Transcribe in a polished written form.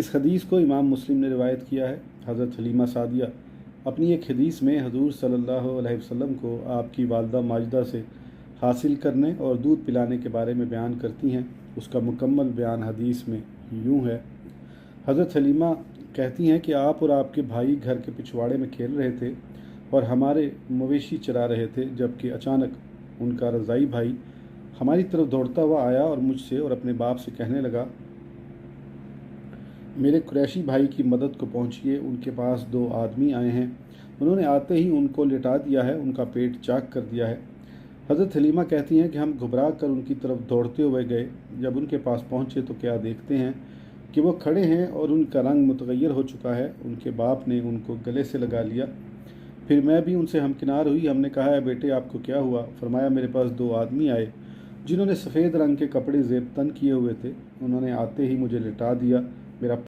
इस हदीस को इमाम मुस्लिम ने रिवायत किया है। हज़रत हलीमा सादिया अपनी एक हदीस में हजूर सल्लल्लाहु अलैहि वसल्लम को आपकी वालदा माजिदा से हासिल करने और दूध पिलाने के बारे में बयान करती हैं। उसका मुकम्मल बयान हदीस में यूँ है। हज़रत हलीमा कहती हैं कि आप और आपके भाई घर के पिछवाड़े में खेल रहे थे और हमारे मवेशी चरा रहे थे, जबकि अचानक उनका रज़ाई भाई हमारी तरफ दौड़ता हुआ आया और मुझसे और अपने बाप से कहने लगा, मेरे कुरैशी भाई की मदद को पहुंचिए, उनके पास 2 आदमी आए हैं। उन्होंने आते ही उनको लिटा दिया है, उनका पेट चाक कर दिया है। हज़रत हलीमा कहती हैं कि हम घबरा कर उनकी तरफ दौड़ते हुए गए। जब उनके पास पहुंचे तो क्या देखते हैं कि वो खड़े हैं और उनका रंग मुतगय्यर हो चुका है। उनके बाप ने उनको गले से लगा लिया। फिर मैं भी उनसे हमकिनार हुई। हमने कहा, है बेटे आपको क्या हुआ? फरमाया, मेरे पास 2 आदमी आए जिन्होंने सफ़ेद रंग के कपड़े ज़ेब तन किए हुए थे। उन्होंने आते ही मुझे लिटा दिया, मेरा